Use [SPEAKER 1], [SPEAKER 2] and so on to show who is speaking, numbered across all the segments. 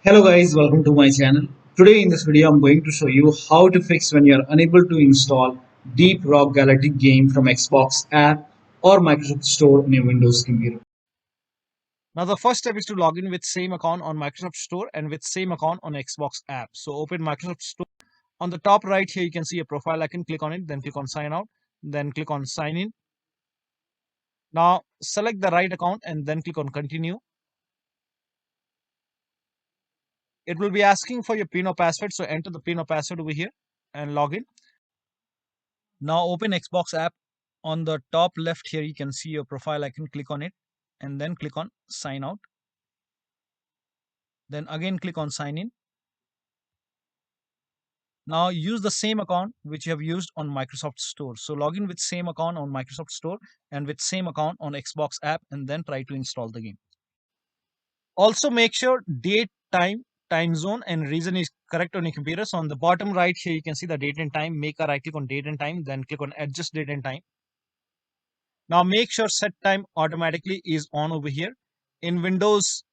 [SPEAKER 1] Hello guys, welcome to my channel. Today in this video I'm going to show you how to fix when you are unable to install Deep Rock Galactic game from Xbox app or Microsoft Store on your Windows computer.
[SPEAKER 2] Now the first step is to log in with same account on Microsoft Store and with same account on Xbox app. So open Microsoft Store. On the top right here you can see a profile icon. Click on it, then click on sign out, then click on sign in. Now select the right account and then click on continue. It will be asking for your PIN or password, so enter the PIN or password over here and log in. Now open Xbox app. On the top left here you can see your profile icon. Click on it and then click on sign out. Then again click on sign in. Now use the same account which you have used on Microsoft Store. So log in with same account on Microsoft Store and with same account on Xbox app and then try to install the game. Also make sure date, time zone and region is correct on your computer. So on the bottom right here you can see the date and time. Make a right click on date and time, then click on adjust date and time. Now make sure set time automatically is on over here. In Windows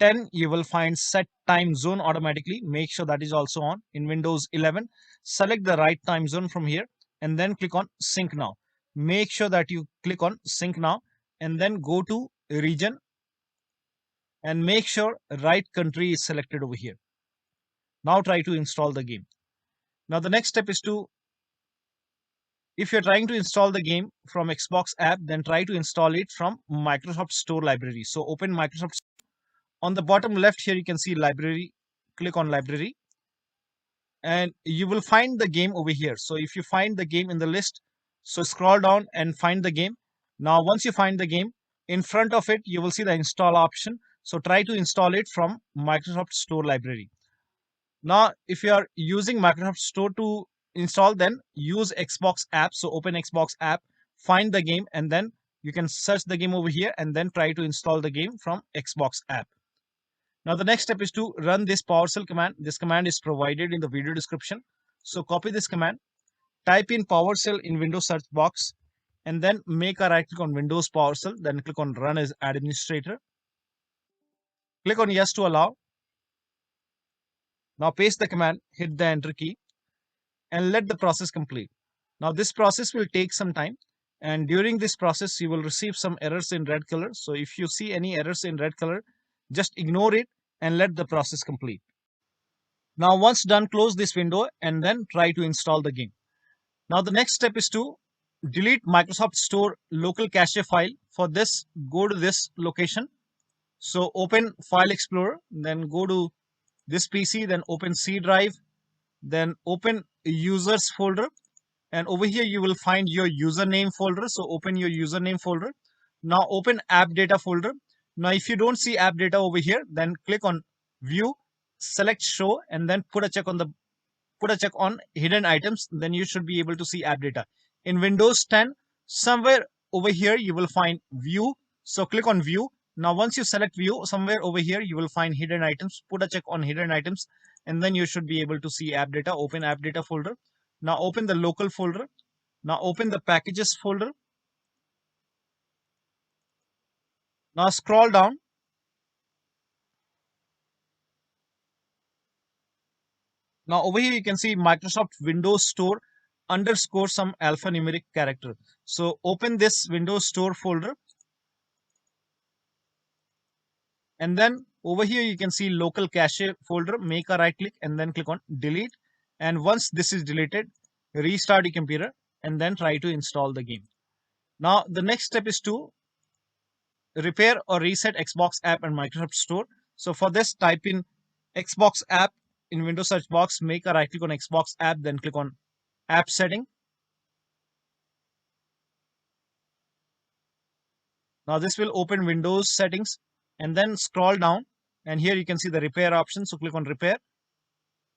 [SPEAKER 2] 10 you will find set time zone automatically. Make sure that is also on. In Windows 11 select the right time zone from here and then click on sync now. Make sure that you click on sync now and then go to region and make sure right country is selected over here. Now try to install the game. Now the next step is to, if you're trying to install the game from Xbox app, then try to install it from Microsoft Store library. So open Microsoft. On the bottom left here you can see library. Click on library and you will find the game over here. So if you find the game in the list, so scroll down and find the game. Now once you find the game, in front of it you will see the install option. So try to install it from Microsoft Store library. Now if you are using Microsoft Store to install, then use Xbox app. So open Xbox app, find the game and then you can search the game over here and then try to install the game from Xbox app. Now the next step is to run this PowerShell command. This command is provided in the video description. So copy this command, type in PowerShell in Windows search box, and then make a right click on Windows PowerShell, then click on Run as Administrator. Click on Yes to allow. Now paste the command, hit the Enter key, and let the process complete. Now this process will take some time, and during this process you will receive some errors in red color. So if you see any errors in red color, just ignore it and let the process complete. Now once done, close this window and then try to install the game. Now the next step is to delete Microsoft Store local cache file. For this, go to this location. So open File Explorer, then go to this PC, then open C drive, then open users folder, and over here you will find your username folder. So open your username folder. Now open AppData folder. Now if you don't see AppData over here, then click on View, select Show, and then put a check on hidden items. Then you should be able to see AppData. In Windows 10, somewhere over here you will find View. So click on View. Now once you select View, somewhere over here you will find hidden items. Put a check on hidden items, and then you should be able to see AppData. Open AppData folder. Now open the local folder. Now open the packages folder. Now scroll down. Now over here you can see Microsoft Windows Store underscore some alphanumeric character. So open this Windows Store folder. And then over here you can see local cache folder. Make a right click and then click on delete. And once this is deleted, restart your computer and then try to install the game. Now the next step is to repair or reset Xbox app and Microsoft Store. So for this, type in Xbox app in Windows search box, make a right click on Xbox app, then click on app setting. Now this will open Windows settings and then scroll down, and here you can see the repair option. So click on repair,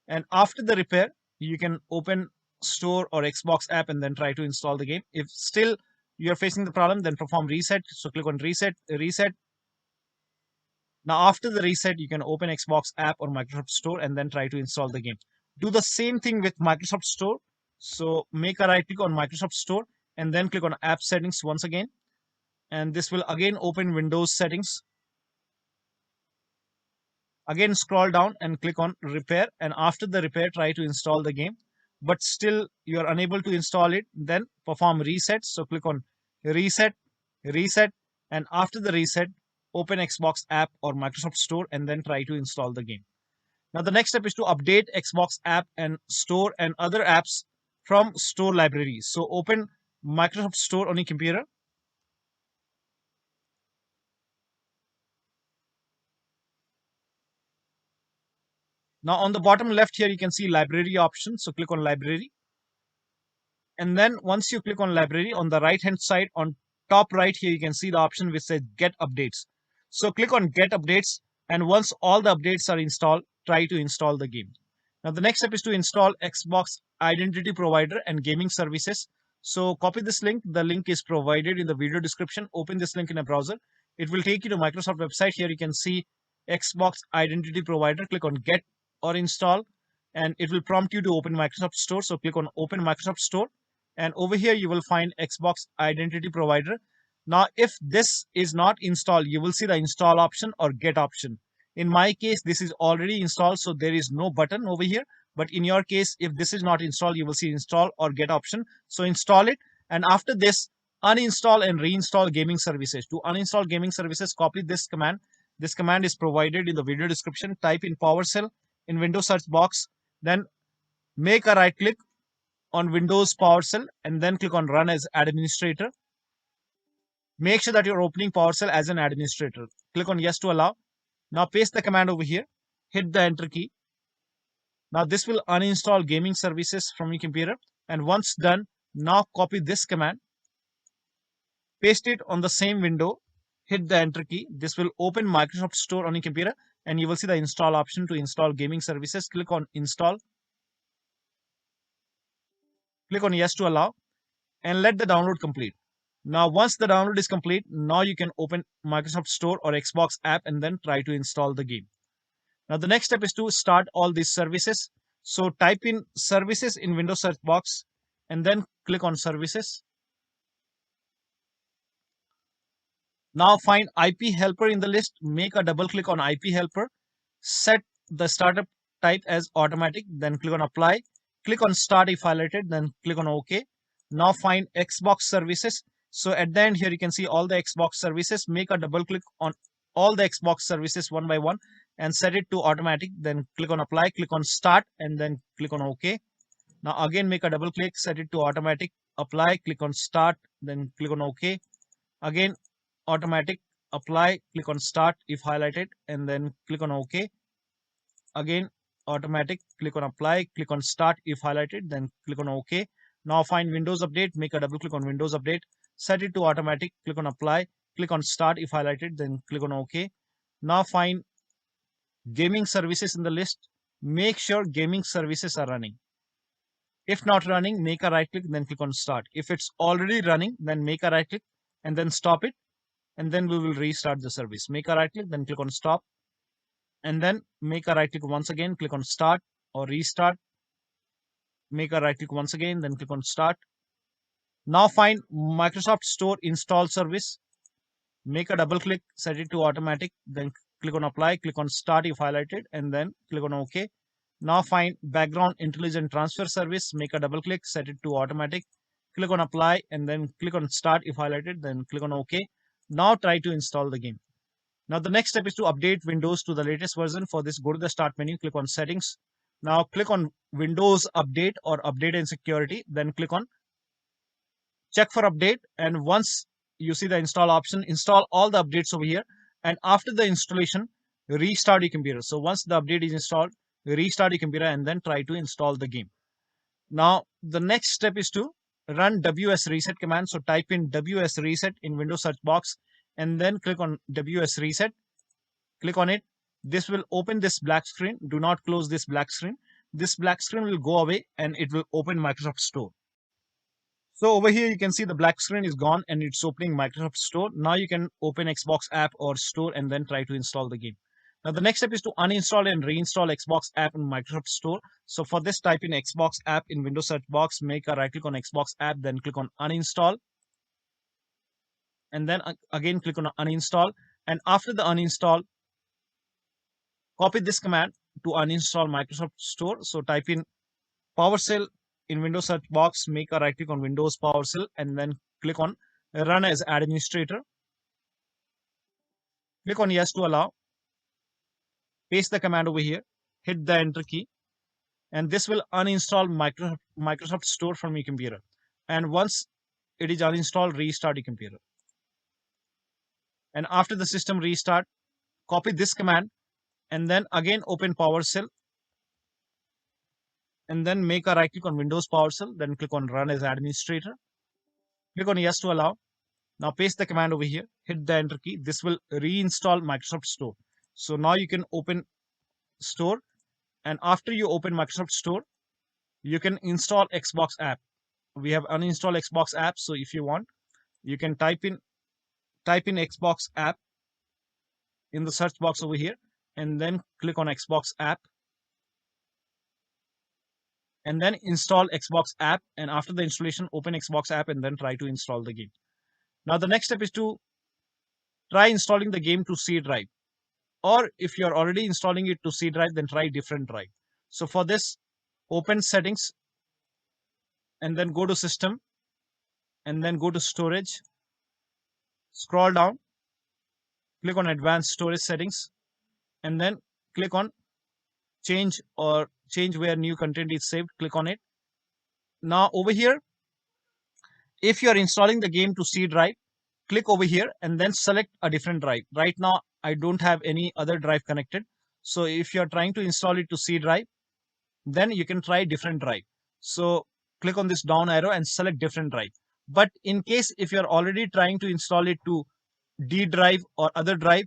[SPEAKER 2] and after the repair you can open Store or Xbox app and then try to install the game. If still you're facing the problem, then perform reset. So click on reset. Now after the reset you can open Xbox app or Microsoft Store and then try to install the game. Do the same thing with Microsoft Store. So make a right click on Microsoft Store and then click on app settings once again, and this will again open Windows settings. Again, scroll down and click on repair, and after the repair, try to install the game. But still you're unable to install it, then perform reset. So click on reset, reset, and after the reset, open Xbox app or Microsoft Store and then try to install the game. Now the next step is to update Xbox app and store and other apps from store libraries. So open Microsoft Store on your computer. Now on the bottom left here, you can see library option. So click on library. And then once you click on library, on the right hand side on top right here, you can see the option which says get updates. So click on get updates, and once all the updates are installed, try to install the game. Now the next step is to install Xbox Identity Provider and Gaming Services. So copy this link. The link is provided in the video description. Open this link in a browser. It will take you to Microsoft website. Here you can see Xbox Identity Provider. Click on get or install, and it will prompt you to open Microsoft Store. So click on open Microsoft Store, and over here you will find Xbox Identity Provider. Now if this is not installed, you will see the install option or get option. In my case, this is already installed, so there is no button over here. But in your case, if this is not installed, you will see install or get option. So install it, and after this, uninstall and reinstall gaming services. To uninstall gaming services, copy this command. This command is provided in the video description. Type in PowerShell in Windows search box, then make a right click on Windows PowerShell and then click on Run as Administrator. Make sure that you're opening PowerShell as an administrator. Click on Yes to allow. Now paste the command over here. Hit the Enter key. Now this will uninstall gaming services from your computer. And once done, now copy this command. Paste it on the same window. Hit the Enter key. This will open Microsoft Store on your computer, and you will see the install option to install gaming services. Click on Install. Click on Yes to allow and let the download complete. Now, once the download is complete, now you can open Microsoft Store or Xbox app and then try to install the game. Now, the next step is to start all these services. So type in services in Windows search box and then click on services. Now find IP helper in the list. Make a double click on IP helper. Set the startup type as automatic. Then click on apply. Click on start if highlighted. Then click on OK. Now find Xbox services. So at the end here, you can see all the Xbox services. Make a double click on all the Xbox services one by one and set it to automatic. Then click on apply. Click on start and then click on OK. Now again, make a double click. Set it to automatic. Apply. Click on start. Then click on OK. Again, automatic, apply, click on start if highlighted and then click on OK. Again, automatic, click on apply, click on start if highlighted, then click on OK. Now find Windows Update, make a double click on Windows Update, set it to automatic, click on apply, click on start if highlighted, then click on OK. Now find gaming services in the list. Make sure gaming services are running. If not running, make a right click, then click on start. If it's already running, then make a right click and then stop it, and then we will restart the service. Make a right click, then click on stop, and then make a right click once again, click on start or restart. Make a right click once again, then click on start. Now find Microsoft Store install service. Make a double click, set it to automatic, then click on apply, click on start if highlighted, and then click on OK. Now find background intelligent transfer service. Make a double click, set it to automatic, click on apply, and then click on start if highlighted, then click on OK. Now try to install the game. Now the next step is to update Windows to the latest version. For this, go to the start menu, click on settings. Now click on Windows Update or Update and Security. Then click on check for update. And once you see the install option, install all the updates over here. And after the installation, restart your computer. So once the update is installed, restart your computer and then try to install the game. Now the next step is to run ws reset command. So type in ws reset in Windows search box and then click on ws reset. Click on it. This will open this black screen. Do not close this black screen. This black screen will go away and it will open Microsoft Store. So over here, you can see the black screen is gone and it's opening Microsoft Store. Now you can open Xbox app or store and then try to install the game. Now the next step is to uninstall and reinstall Xbox app in Microsoft Store. So for this, type in Xbox app in Windows search box, make a right click on Xbox app, then click on uninstall. And then again click on uninstall. And after the uninstall, copy this command to uninstall Microsoft Store. So type in PowerShell in Windows search box, make a right click on Windows PowerShell, and then click on Run as Administrator. Click on Yes to allow. Paste the command over here. Hit the Enter key, and this will uninstall Microsoft Store from your computer. And once it is uninstalled, restart your computer. And after the system restart, copy this command and then again open PowerShell, and then make a right click on Windows PowerShell, then click on Run as Administrator. Click on Yes to allow. Now paste the command over here, hit the Enter key. This will reinstall Microsoft Store. So now you can open Store, and after you open Microsoft Store, you can install Xbox app. We have uninstalled Xbox app, so if you want, you can type in Xbox app in the search box over here, and then click on Xbox app, and then install Xbox app. And after the installation, open Xbox app and then try to install the game. Now the next step is to try installing the game to C drive, or if you're already installing it to C drive, then try different drive. So for this, open settings and then go to system and then go to storage, scroll down, click on advanced storage settings, and then click on change where new content is saved. Click on it. Now over here, if you are installing the game to C drive, click over here and then select a different drive. Right now I don't have any other drive connected, so if you are trying to install it to C drive, then you can try different drive. So click on this down arrow and select different drive. But in case if you're already trying to install it to D drive or other drive,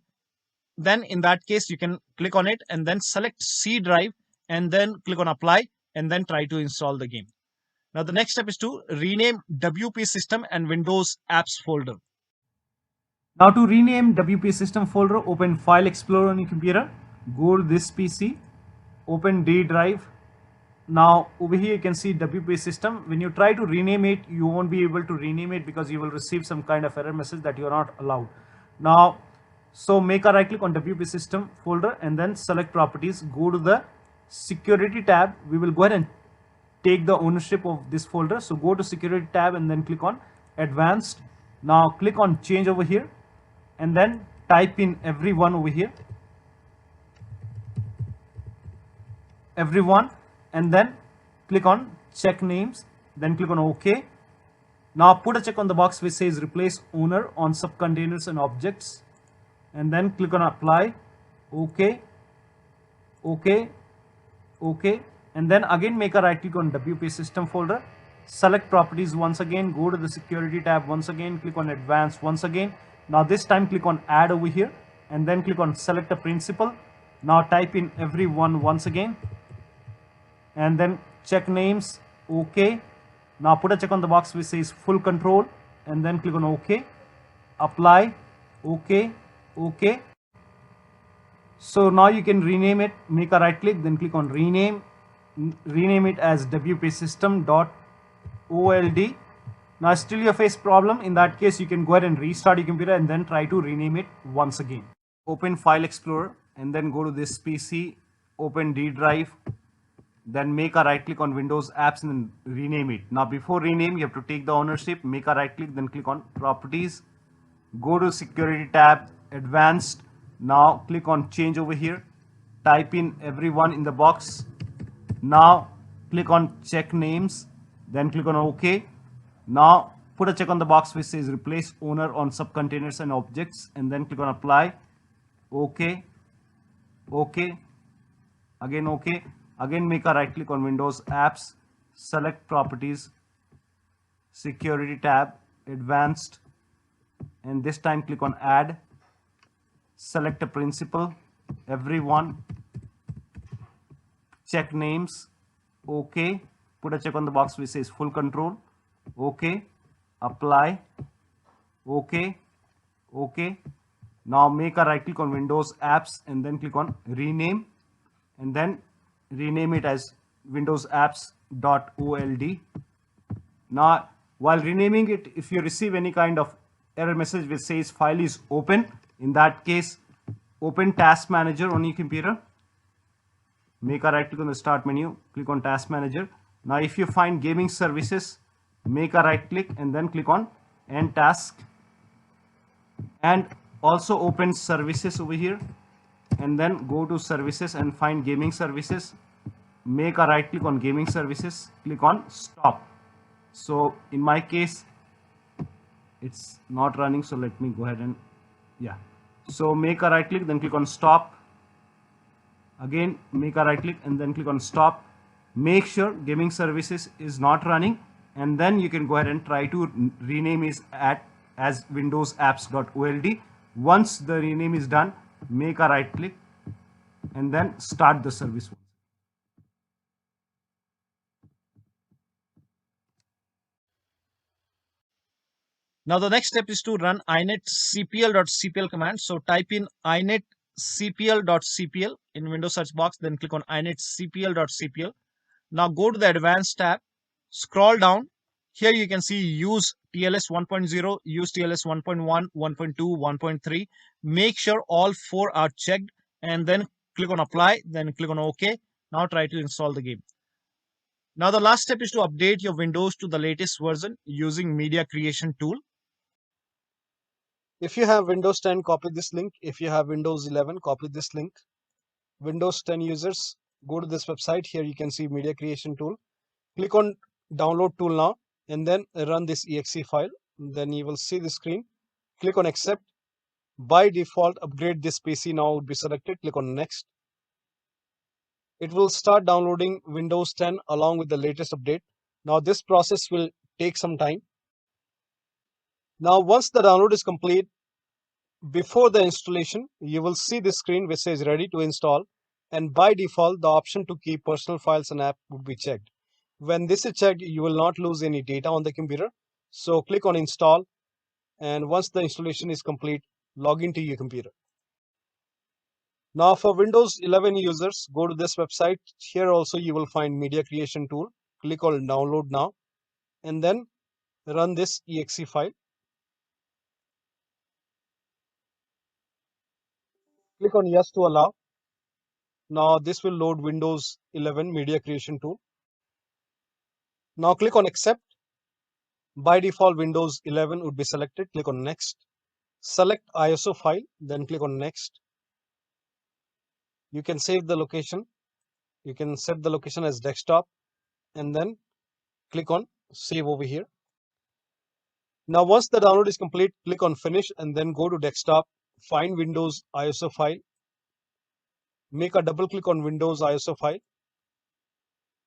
[SPEAKER 2] then in that case you can click on it and then select C drive and then click on apply and then try to install the game. Now the next step is to rename WP system and Windows apps folder.
[SPEAKER 3] Now to rename WP system folder, open File Explorer on your computer, go to this PC, open D drive. Now over here you can see WP system. When you try to rename it, you won't be able to rename it because you will receive some kind of error message that you are not allowed. Now, so make a right click on WP system folder and then select properties, go to the security tab. We will go ahead and take the ownership of this folder. So go to security tab and then click on advanced. Now click on change over here and then type in everyone over here, everyone, and then click on check names, then click on OK. Now put a check on the box which says replace owner on subcontainers and objects, and then click on apply. OK, OK, OK, and then again make a right click on WP system folder, select properties once again, go to the security tab once again, click on advanced once again. Now this time click on add over here and then click on select a principal. Now type in everyone once again and then check names. OK. Now put a check on the box which says full control and then click on OK, apply. OK, OK. So now you can rename it. Make a right click, then click on rename it as WP system.old. Now still you face problem. In that case you can go ahead and restart your computer and then try to rename it once again. Open File Explorer and then go to this PC, open D drive, then make a right click on Windows apps and then rename it. Now before rename you have to take the ownership, make a right click, then click on properties, go to security tab, advanced. Now click on change over here, type in everyone in the box. Now click on check names, then click on OK. Now put a check on the box which says replace owner on subcontainers and objects and then click on apply. OK, OK, again OK. Again make a right click on Windows apps, select properties, security tab, advanced, and this time click on add, select a principal, everyone, check names. OK, put a check on the box which says full control. OK, apply. OK, OK. Now make a right click on Windows apps and then click on rename and then rename it as Windows apps.old. Now while renaming it, if you receive any kind of error message which says file is open, in that case open task manager on your computer make a right click on the start menu, click on task manager. Now if you find gaming services, make a right click and then click on end task, and also open services over here, and then go to services and find gaming services, make a right click on gaming services, click on stop. So in my case it's not running, so let me go ahead and so make a right click, then click on stop. Again make a right click and then click on stop. Make sure gaming services is not running, and then you can go ahead and try to rename it as windows-apps.old. Once the rename is done, make a right click and then start the service.
[SPEAKER 2] Now the next step is to run inetcpl.cpl command. So type in inetcpl.cpl in Windows search box, then click on inetcpl.cpl. Now go to the advanced tab, scroll down. Here you can see use TLS 1.0, use TLS 1.1, 1.2, 1.3. Make sure all 4 are checked and then click on apply, then click on OK. Now try to install the game. Now the last step is to update your Windows to the latest version using media creation tool. If you have Windows 10, copy this link. If you have Windows 11, copy this link. Windows 10 users, go to this website. Here you can see media creation tool. Click on download tool now and then run this exe file. Then you will see the screen. Click on accept. By default, upgrade this PC now would be selected. Click on next. It will start downloading Windows 10 along with the latest update. Now this process will take some time. Now once the download is complete, before the installation, you will see this screen which says ready to install, and by default the option to keep personal files and app would be checked. When this is checked, you will not lose any data on the computer. So click on install, and once the installation is complete, log into your computer. Now for Windows 11 users, go to this website. Here also you will find media creation tool. Click on download now and then run this exe file. Click on yes to allow. Now this will load Windows 11 media creation tool. Now click on accept. By default Windows 11 would be selected. Click on next. Select ISO file, then click on next. You can save the location. You can set the location as desktop and then click on save over here. Now once the download is complete, click on finish and then go to desktop, find Windows ISO file, make a double click on Windows ISO file,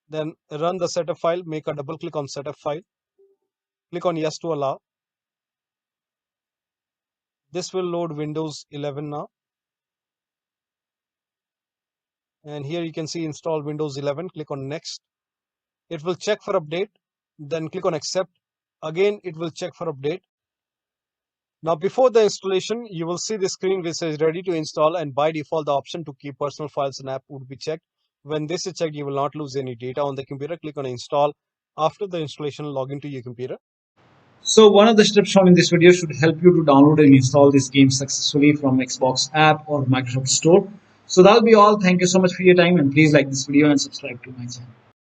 [SPEAKER 2] then run the setup file, make a double click on setup file, click on yes to allow. This will load Windows 11 now. And here you can see install Windows 11, click on next. It will check for update, then click on accept. Again, it will check for update. Now before the installation, you will see the screen which says ready to install, and by default the option to keep personal files and app would be checked. When this is checked, you will not lose any data on the computer. Click on install. After the installation, log into your computer.
[SPEAKER 1] So one of the steps shown in this video should help you to download and install this game successfully from Xbox app or Microsoft Store. So that'll be all. Thank you so much for your time, and please like this video and subscribe to my channel.